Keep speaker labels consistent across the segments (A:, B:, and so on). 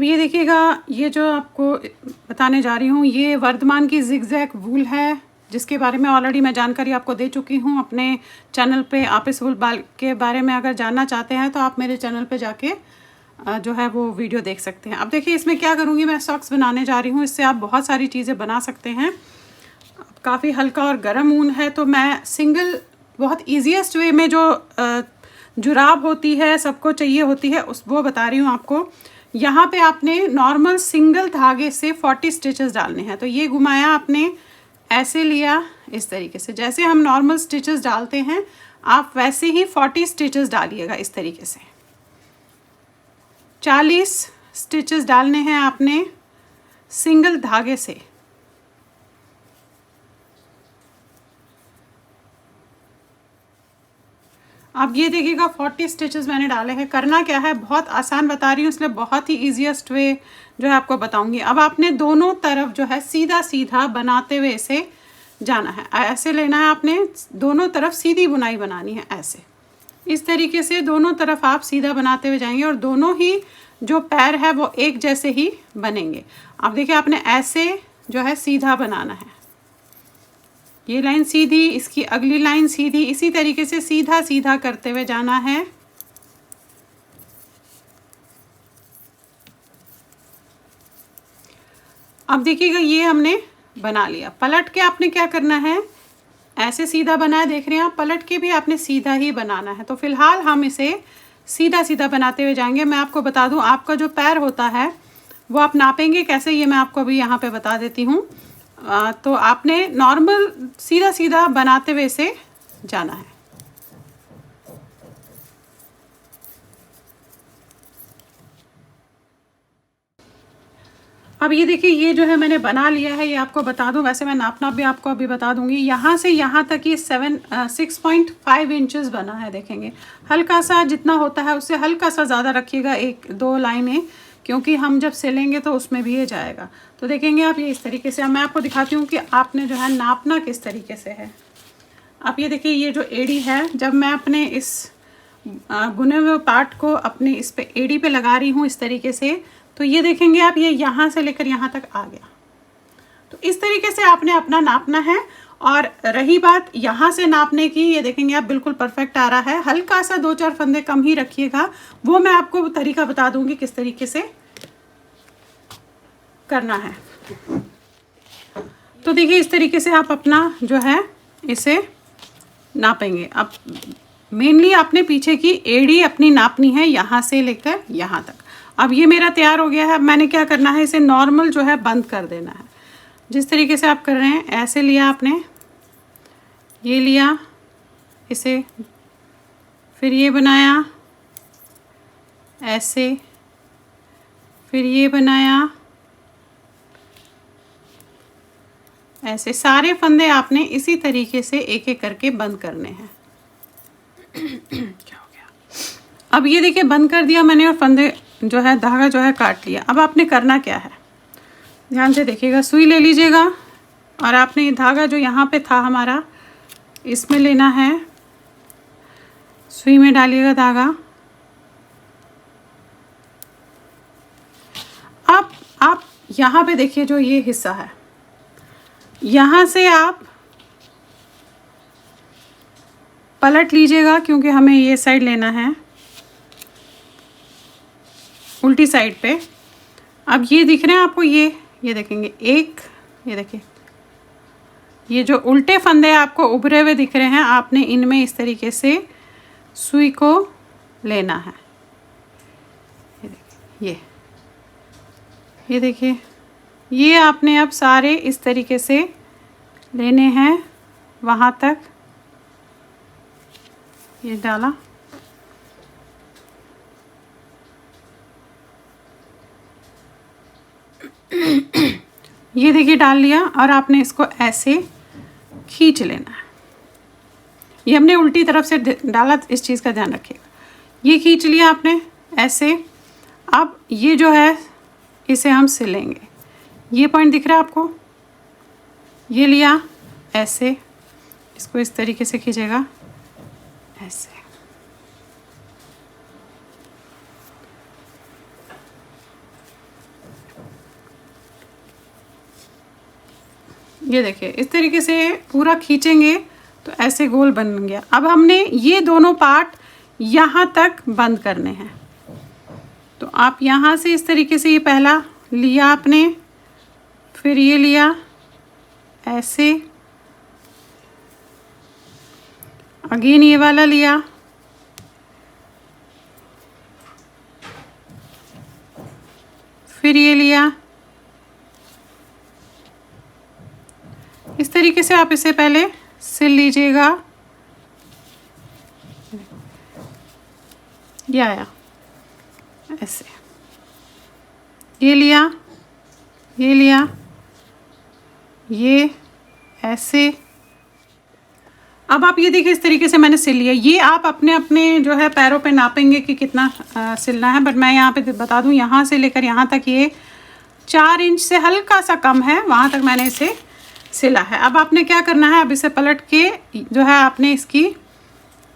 A: अब ये देखिएगा, ये जो आपको बताने जा रही हूँ ये वर्धमान की जिगजैग वूल है, जिसके बारे में ऑलरेडी मैं जानकारी आपको दे चुकी हूँ अपने चैनल पे। आप इस वूल बाल के बारे में अगर जानना चाहते हैं तो आप मेरे चैनल पे जाके जो है वो वीडियो देख सकते हैं। अब देखिए इसमें क्या करूँगी, मैं सॉक्स बनाने जा रही हूँ। इससे आप बहुत सारी चीज़ें बना सकते हैं। काफ़ी हल्का और गर्म ऊन है, तो मैं सिंगल बहुत ईजीएस्ट वे में जो जुराब होती है, सबको चाहिए होती है, उस वो बता रही हूँ आपको। यहाँ पे आपने नॉर्मल सिंगल धागे से 40 स्टिचेस डालने हैं। तो ये घुमाया आपने, ऐसे लिया इस तरीके से, जैसे हम नॉर्मल स्टिचेस डालते हैं आप वैसे ही 40 स्टिचेस डालिएगा इस तरीके से। 40 स्टिचेस डालने हैं आपने सिंगल धागे से। अब ये देखिएगा 40 स्टिचेस मैंने डाले हैं। करना क्या है, बहुत आसान बता रही हूँ इसलिए बहुत ही ईजीएस्ट वे जो है आपको बताऊंगी। अब आपने दोनों तरफ जो है सीधा सीधा बनाते हुए इसे जाना है। ऐसे लेना है आपने, दोनों तरफ सीधी बुनाई बनानी है। ऐसे इस तरीके से दोनों तरफ आप सीधा बनाते हुए जाएंगे और दोनों ही जो पैर है वो एक जैसे ही बनेंगे। अब देखिए आपने ऐसे जो है सीधा बनाना है, ये लाइन सीधी, इसकी अगली लाइन सीधी, इसी तरीके से सीधा सीधा करते हुए जाना है। अब देखिएगा ये हमने बना लिया। पलट के आपने क्या करना है, ऐसे सीधा बनाया देख रहे हैं आप, पलट के भी आपने सीधा ही बनाना है। तो फिलहाल हम इसे सीधा सीधा बनाते हुए जाएंगे। मैं आपको बता दूं, आपका जो पैर होता है वो आप नापेंगे कैसे, ये मैं आपको अभी यहाँ पे बता देती हूँ। तो आपने नॉर्मल सीधा सीधा बनाते हुए इसे जाना है। अब ये देखिए, ये जो है मैंने बना लिया है। ये आपको बता दूं, वैसे मैं नापना भी आपको अभी बता दूंगी। यहाँ से यहाँ तक ये 6.5 इंचेस बना है। देखेंगे हल्का सा, जितना होता है उससे हल्का सा ज़्यादा रखिएगा, 1-2 लाइनें, क्योंकि हम जब सिलेंगे तो उसमें भी ये जाएगा। तो देखेंगे आप ये इस तरीके से। अब मैं आपको दिखाती हूँ कि आपने जो है नापना किस तरीके से है। आप ये देखिए, ये जो एड़ी है, जब मैं अपने इस बुने हुए पार्ट को अपने इस पे एड़ी पे लगा रही हूँ इस तरीके से, तो ये देखेंगे आप, ये यहाँ से लेकर यहाँ तक आ गया। तो इस तरीके से आपने अपना नापना है। और रही बात यहाँ से नापने की, ये देखेंगे आप बिल्कुल परफेक्ट आ रहा है। हल्का सा 2-4 फंदे कम ही रखिएगा, वो मैं आपको तरीका बता दूंगी किस तरीके से करना है। तो देखिए इस तरीके से आप अपना जो है इसे नापेंगे। अब मेनली आपने पीछे की एड़ी अपनी नापनी है, यहाँ से लेकर यहाँ तक। अब ये मेरा तैयार हो गया है। अब मैंने क्या करना है, इसे नॉर्मल जो है बंद कर देना है। जिस तरीके से आप कर रहे हैं, ऐसे लिया आपने, ये लिया इसे, फिर ये बनाया ऐसे, फिर ये बनाया ऐसे। सारे फंदे आपने इसी तरीके से एक एक करके बंद करने हैं। क्या हो गया, अब ये देखिए बंद कर दिया मैंने और फंदे जो है, धागा जो है काट लिया। अब आपने करना क्या है, ध्यान से देखिएगा। सुई ले लीजिएगा और आपने ये धागा जो यहाँ पे था हमारा, इसमें लेना है, सुई में डालिएगा धागा। अब आप यहाँ पे देखिए, जो ये हिस्सा है, यहाँ से आप पलट लीजिएगा, क्योंकि हमें ये साइड लेना है, उल्टी साइड पे। अब ये दिख रहे हैं आपको, ये देखेंगे एक, ये देखिए ये जो उल्टे फंदे आपको उभरे हुए दिख रहे हैं, आपने इनमें इस तरीके से सुई को लेना है। ये देखिए, ये आपने अब सारे इस तरीके से लेने हैं वहाँ तक। ये डाला, ये देखिए डाल लिया, और आपने इसको ऐसे खींच लेना है। ये हमने उल्टी तरफ से डाला, इस चीज़ का ध्यान रखिएगा। ये खींच लिया आपने ऐसे। अब ये जो है इसे हम सिलेंगे। ये पॉइंट दिख रहा है आपको, ये लिया ऐसे, इसको इस तरीके से खींचेगा ऐसे। ये देखिए इस तरीके से पूरा खींचेंगे तो ऐसे गोल बन गया। अब हमने ये दोनों पार्ट यहाँ तक बंद करने हैं। तो आप यहाँ से इस तरीके से, ये पहला लिया आपने, फिर ये लिया ऐसे, अगेन ये वाला लिया, फिर ये लिया। इस तरीके से आप इसे पहले सिल लीजिएगा। ये आया ऐसे, ये लिया, ये लिया, ये ऐसे। अब आप ये देखिए इस तरीके से मैंने सिल लिया। ये आप अपने अपने जो है पैरों पे नापेंगे कि कितना सिलना है, बट मैं यहाँ पे बता दूँ यहाँ से लेकर यहाँ तक ये 4 इंच से हल्का सा कम है, वहाँ तक मैंने इसे सिला है। अब आपने क्या करना है, अब इसे पलट के जो है आपने इसकी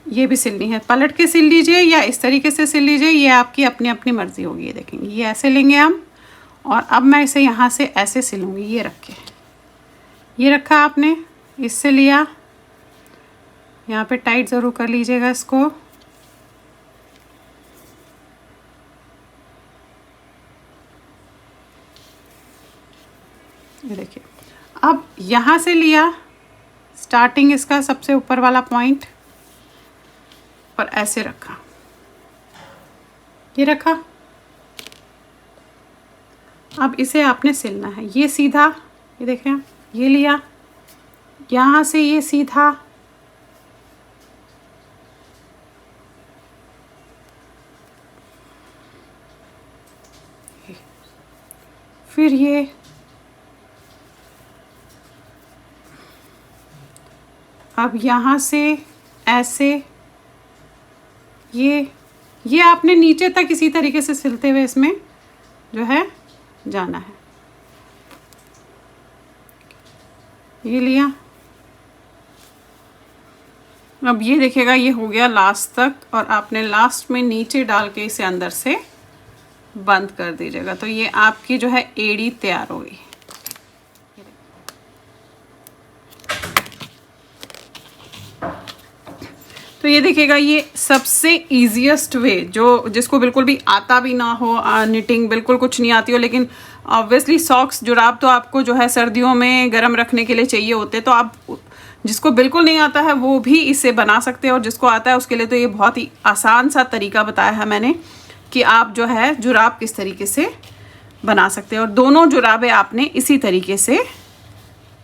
A: ये भी सिलनी है। पलट के सिल लीजिए या इस तरीके से सिल लीजिए, ये आपकी अपनी अपनी मर्ज़ी होगी। ये देखेंगे ये ऐसे लेंगे हम, और अब मैं इसे यहाँ से ऐसे सिलूँगी। ये रख के, ये रखा आपने, इससे लिया, यहाँ पे टाइट ज़रूर कर लीजिएगा इसको। ये देखिए अब यहाँ से लिया स्टार्टिंग इसका सबसे ऊपर वाला पॉइंट, और ऐसे रखा, ये रखा। अब इसे आपने सिलना है। ये सीधा, ये देखें, ये लिया, यहाँ से ये सीधा, फिर ये, अब यहाँ से ऐसे, ये आपने नीचे तक इसी तरीके से सिलते हुए इसमें जो है जाना है। ये लिया, अब ये देखिएगा ये हो गया लास्ट तक, और आपने लास्ट में नीचे डाल के इसे अंदर से बंद कर दीजिएगा। तो ये आपकी जो है एड़ी तैयार हो गई। तो ये देखिएगा ये सबसे ईजीएस्ट वे, जो जिसको बिल्कुल भी आता भी ना हो, निटिंग बिल्कुल कुछ नहीं आती हो, लेकिन ऑब्वियसली सॉक्स जुराब तो आपको जो है सर्दियों में गर्म रखने के लिए चाहिए होते, तो आप जिसको बिल्कुल नहीं आता है वो भी इसे बना सकते हैं, और जिसको आता है उसके लिए तो ये बहुत ही आसान सा तरीका बताया है मैंने कि आप जो है जुराब किस तरीके से बना सकते हैं। और दोनों जुराबें आपने इसी तरीके से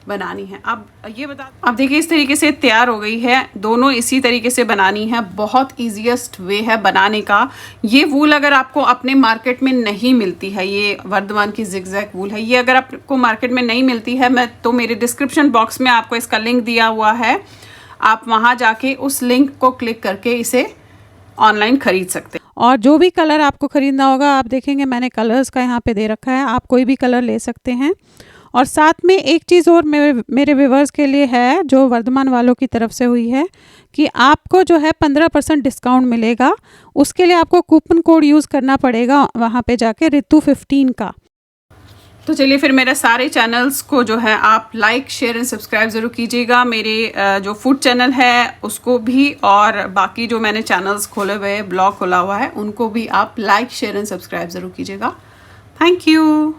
A: बनानी है। अब ये अब देखिए इस तरीके से तैयार हो गई है, दोनों इसी तरीके से बनानी है। बहुत ईजीएस्ट वे है बनाने का। ये वूल अगर आपको अपने मार्केट में नहीं मिलती है, ये वर्धमान की जिगजैग वूल है, ये अगर आपको मार्केट में नहीं मिलती है, मैं तो मेरे डिस्क्रिप्शन बॉक्स में आपको इसका लिंक दिया हुआ है, आप वहाँ जाके उस लिंक को क्लिक करके इसे ऑनलाइन खरीद सकते हैं। और जो भी कलर आपको ख़रीदना होगा, आप देखेंगे मैंने कलर्स का यहाँ पे दे रखा है, आप कोई भी कलर ले सकते हैं। और साथ में एक चीज़ और मेरे व्यूवर्स के लिए है, जो वर्धमान वालों की तरफ से हुई है, कि आपको जो है 15% डिस्काउंट मिलेगा। उसके लिए आपको कूपन कोड यूज़ करना पड़ेगा वहाँ पे जाके, ऋतु15 का। तो चलिए फिर मेरे सारे चैनल्स को जो है आप लाइक शेयर एंड सब्सक्राइब ज़रूर कीजिएगा। मेरे जो फूड चैनल है उसको भी, और बाकी जो मैंने चैनल्स खोले हुए, ब्लॉग खोला हुआ है, उनको भी आप लाइक शेयर एंड सब्सक्राइब ज़रूर कीजिएगा। Thank you.